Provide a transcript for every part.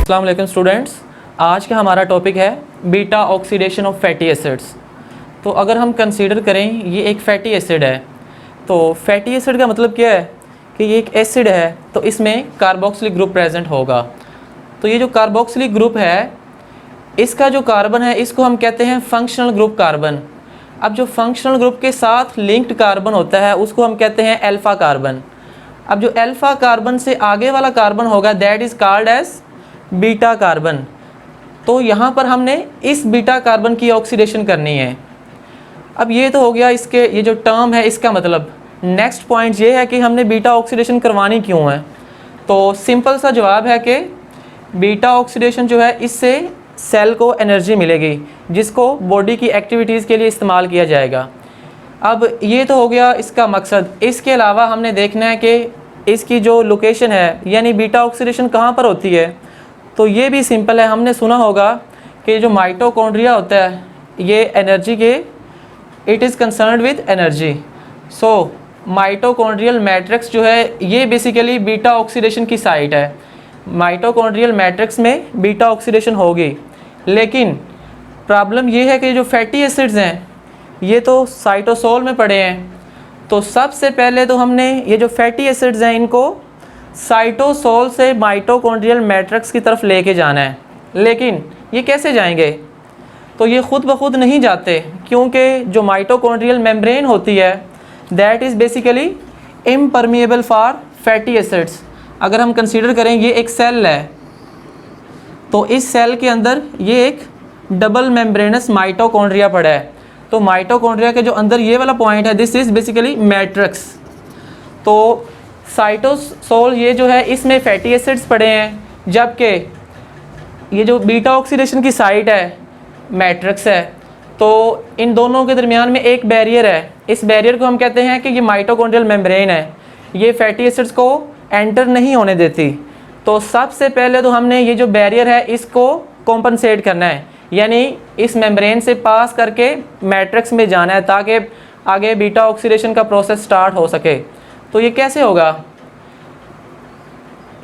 अस्सलाम वालेकुम स्टूडेंट्स, आज का हमारा टॉपिक है beta oxidation of fatty acids. तो अगर हम कंसीडर करें ये एक फैटी एसिड है, तो फैटी एसिड का मतलब क्या है कि ये एक एसिड है तो इसमें कार्बोक्सिलिक ग्रुप प्रेजेंट होगा। तो ये जो कार्बोक्सिलिक ग्रुप है इसका जो कार्बन है इसको हम कहते हैं फंक्शनल ग्रुप कार्बन। अब जो फंक्शनल ग्रुप के साथ लिंक्ड कार्बन होता है उसको हम कहते हैं अल्फ़ा कार्बन। अब जो अल्फ़ा कार्बन से आगे वाला कार्बन होगा that is called as beta carbon. तो यहाँ पर हमने इस बीटा कार्बन की ऑक्सीडेशन करनी है। अब ये तो हो गया इसके ये जो टर्म है इसका मतलब। नेक्स्ट पॉइंट ये है कि हमने बीटा ऑक्सीडेशन करवानी क्यों है। तो सिंपल सा जवाब है कि बीटा ऑक्सीडेशन जो है इससे सेल को एनर्जी मिलेगी जिसको बॉडी की एक्टिविटीज़ के लिए इस्तेमाल किया जाएगा। अब ये तो हो गया इसका मकसद। इसके अलावा हमने देखना है कि इसकी जो लोकेशन है यानी बीटा ऑक्सीडेशन कहाँ पर होती है। तो ये भी सिंपल है, हमने सुना होगा कि जो माइटोकॉन्ड्रिया होता है ये एनर्जी के it is concerned with energy. So mitochondrial matrix जो है ये बेसिकली बीटा ऑक्सीडेशन की साइट है। माइटोकॉन्ड्रियल मैट्रिक्स में बीटा ऑक्सीडेशन होगी, लेकिन प्रॉब्लम ये है कि जो फैटी एसिड्स हैं ये तो साइटोसोल में पड़े हैं। तो सबसे पहले तो हमने ये जो फैटी एसिड्स हैं इनको साइटोसोल से माइटोकॉन्ड्रियल मैट्रिक्स की तरफ लेके जाना है। लेकिन ये कैसे जाएंगे? तो ये ख़ुद ब खुद नहीं जाते, क्योंकि जो माइटोकॉन्ड्रियल मेम्ब्रेन होती है that is basically impermeable for fatty acids. अगर हम कंसीडर करें ये एक सेल है तो इस सेल के अंदर ये एक डबल मेम्ब्रेनस माइटोकॉन्ड्रिया पड़ा है। तो माइटोकॉन्ड्रिया के जो अंदर ये वाला पॉइंट है दिस इज़ बेसिकली मैट्रिक्स। तो साइटोसोल ये जो है इसमें फैटी एसिड्स पड़े हैं, जबकि ये जो बीटा ऑक्सीडेशन की साइट है मैट्रिक्स है। तो इन दोनों के दरमियान में एक बैरियर है, इस बैरियर को हम कहते हैं कि ये माइटोकॉन्ड्रियल मेम्ब्रेन है, ये फैटी एसिड्स को एंटर नहीं होने देती। तो सबसे पहले तो हमने ये जो बैरियर है इसको कॉम्पनसेट करना है, यानी इस मेम्ब्रेन से पास करके मैट्रिक्स में जाना है ताकि आगे बीटा ऑक्सीडेशन का प्रोसेस स्टार्ट हो सके। तो ये कैसे होगा?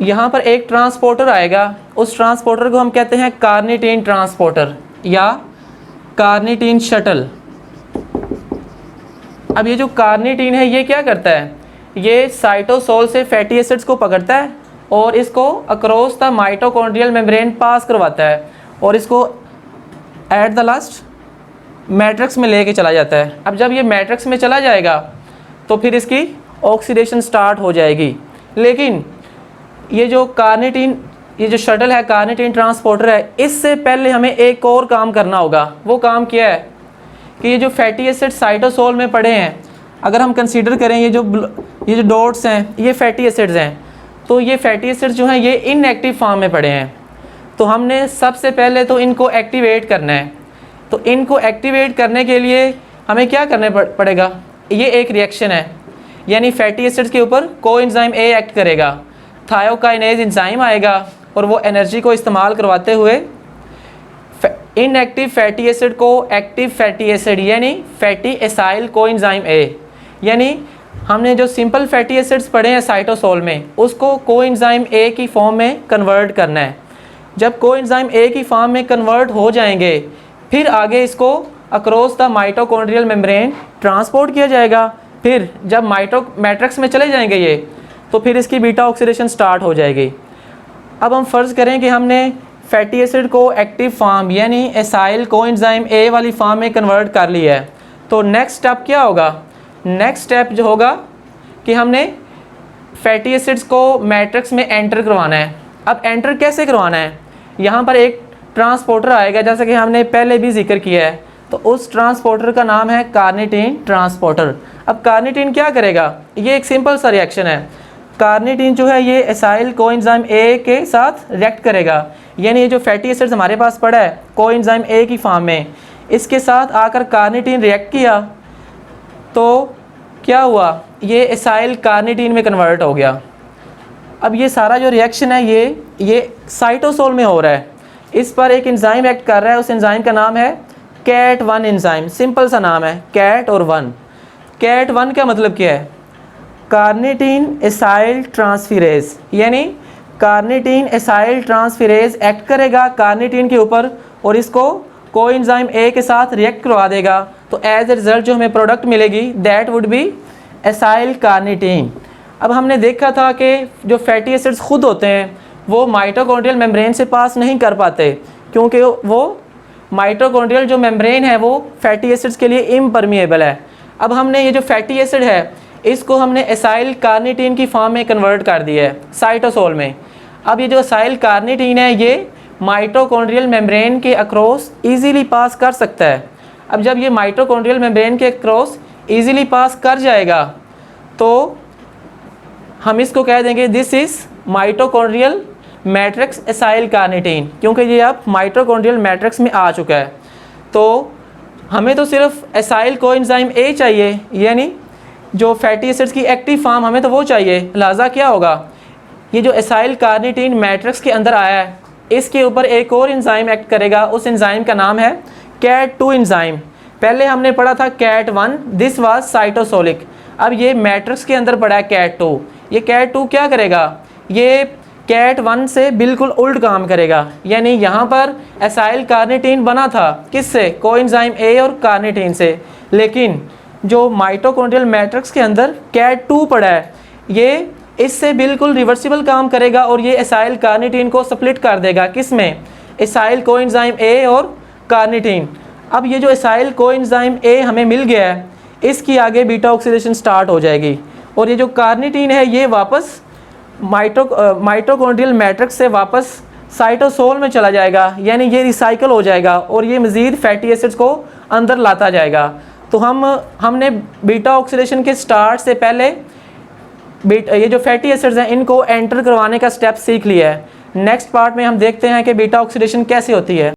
यहाँ पर एक ट्रांसपोर्टर आएगा, उस ट्रांसपोर्टर को हम कहते हैं कार्निटीन ट्रांसपोर्टर या कार्निटीन शटल। अब ये जो कार्निटीन है ये क्या करता है? ये साइटोसोल से फैटी एसिड्स को पकड़ता है और इसको अक्रॉस द माइटोकॉन्ड्रियल मेम्ब्रेन पास करवाता है और इसको एट द लास्ट मैट्रिक्स में लेके चला जाता है। अब जब ये मैट्रिक्स में चला जाएगा तो फिर इसकी ऑक्सीडेशन स्टार्ट हो जाएगी। लेकिन ये जो कार्निटीन ये जो शटल है कार्निटीन ट्रांसपोर्टर है, इससे पहले हमें एक और काम करना होगा। वो काम क्या है कि ये जो फैटी एसिड साइटोसोल में पड़े हैं, अगर हम कंसीडर करें ये जो डॉट्स हैं ये फैटी एसिड्स हैं, तो ये फैटी एसिड्स जो हैं ये इनएक्टिव फॉर्म में पड़े हैं। तो हमने सबसे पहले तो इनको एक्टिवेट करना है। तो इनको एक्टिवेट करने के लिए हमें क्या करना पड़ेगा? ये एक रिएक्शन है, यानी फैटी एसिड्स के ऊपर कोएंजाइम ए एक्ट करेगा, थायोकाइनेज एंजाइम आएगा और वो एनर्जी को इस्तेमाल करवाते हुए इनएक्टिव फैटी एसिड को एक्टिव फैटी एसिड यानी फैटी एसाइल कोएंजाइम ए, यानी हमने जो सिंपल फैटी एसिड्स पढ़े हैं साइटोसोल में उसको कोएंजाइम ए की फॉर्म में कन्वर्ट करना है। जब कोएंजाइम ए की फॉर्म में कन्वर्ट हो जाएंगे फिर आगे इसको across the mitochondrial membrane transport किया जाएगा। फिर जब मैट्रिक्स में चले जाएंगे ये तो फिर इसकी बीटा ऑक्सीडेशन स्टार्ट हो जाएगी। अब हम फ़र्ज़ करें कि हमने फैटी एसिड को एक्टिव फॉर्म यानी एसाइल कोएंजाइम ए वाली फॉर्म में कन्वर्ट कर लिया है। तो नेक्स्ट स्टेप क्या होगा? नेक्स्ट स्टेप जो होगा कि हमने फैटी एसिड्स को मैट्रिक्स में एंटर करवाना है। अब एंटर कैसे करवाना है? यहाँ पर एक ट्रांसपोर्टर आएगा जैसा कि हमने पहले भी जिक्र किया है। तो उस ट्रांसपोर्टर का नाम है कार्निटीन ट्रांसपोर्टर। अब कार्निटीन क्या करेगा? ये एक सिंपल सा रिएक्शन है। कार्निटीन जो है ये एसाइल कोएंजाइम ए के साथ रिएक्ट करेगा, यानी ये जो फैटी एसिड्स हमारे पास पड़ा है कोएंजाइम ए की फॉर्म में, इसके साथ आकर कार्निटीन रिएक्ट किया तो क्या हुआ? ये एसाइल कार्निटीन में कन्वर्ट हो गया। अब ये सारा जो रिएक्शन है ये साइटोसोल में हो रहा है। इस पर एक एंजाइम एक्ट कर रहा है, उस एंजाइम का नाम है कैट1 एंजाइम। सिंपल सा नाम है कैट और 1। कैट1 का मतलब क्या है? कार्निटीन एसाइल ट्रांसफेरेज, यानी कार्निटीन एसाइल ट्रांसफेरेज एक्ट करेगा कार्निटीन के ऊपर और इसको कोएंजाइम ए के साथ रिएक्ट करवा देगा, तो एज ए रिज़ल्ट जो हमें प्रोडक्ट मिलेगी that would be acyl carnitine. अब हमने देखा था कि जो फैटी एसिड्स खुद होते हैं वो माइटोकॉन्ड्रियल मेम्ब्रेन से पास नहीं कर पाते, क्योंकि वो माइटोकॉन्ड्रियल जो मेम्ब्रेन है वो फैटी एसिड्स के लिए इम्परमिएबल है। अब हमने ये जो फैटी एसिड है इसको हमने एसाइल कार्निटीन की फॉर्म में कन्वर्ट कर दिया है साइटोसोल में। अब ये जो एसाइल कार्निटीन है ये माइटोकॉन्ड्रियल मेम्ब्रेन के अक्रॉस इजीली पास कर सकता है। अब जब ये माइटोकॉन्ड्रियल मेम्ब्रेन के अक्रॉस इजीली पास कर जाएगा तो हम इसको कह देंगे this is mitochondrial matrix acyl carnitine, क्योंकि ये अब माइटोकॉन्ड्रियल मैट्रिक्स में आ चुका है। तो हमें तो सिर्फ एसाइल कोएंजाइम ए चाहिए, यानी जो फैटी एसिड्स की एक्टिव फॉर्म हमें तो वो चाहिए। लिहाजा क्या होगा, ये जो एसाइल कार्निटीन मैट्रिक्स के अंदर आया है इसके ऊपर एक और एंजाइम एक्ट करेगा, उस एंजाइम का नाम है कैट2 एंजाइम। पहले हमने पढ़ा था कैट1, दिस वाज साइटोसोलिक। अब ये मैट्रिक्स के अंदर पड़ा है कैट2। ये कैट2 क्या करेगा, ये कैट1 से बिल्कुल उल्ट काम करेगा, यानी यहाँ पर एसाइल कार्निटीन बना था किससे, कोएंजाइम ए और कार्निटीन से, लेकिन जो माइटोकॉन्ड्रियल मैट्रिक्स के अंदर कैट2 पड़ा है ये इससे बिल्कुल रिवर्सिबल काम करेगा और ये एसाइल कार्निटीन को स्प्लिट कर देगा, किस में, एसाइल कोएंजाइम ए और कार्निटीन। अब ये जो एसाइल कोएंजाइम ए हमें मिल गया है इसकी आगे बीटा ऑक्सीडेशन स्टार्ट हो जाएगी और ये जो कार्निटीन है ये वापस माइटोकॉन्ड्रियल मैट्रिक्स से वापस साइटोसोल में चला जाएगा, यानी ये रिसाइकल हो जाएगा और ये मज़ीद फैटी एसिड्स को अंदर लाता जाएगा। तो हमने बीटा ऑक्सीडेशन के स्टार्ट से पहले ये जो फैटी एसिड्स हैं इनको एंटर करवाने का स्टेप सीख लिया है। नेक्स्ट पार्ट में हम देखते हैं कि बीटा ऑक्सीडेशन कैसे होती है।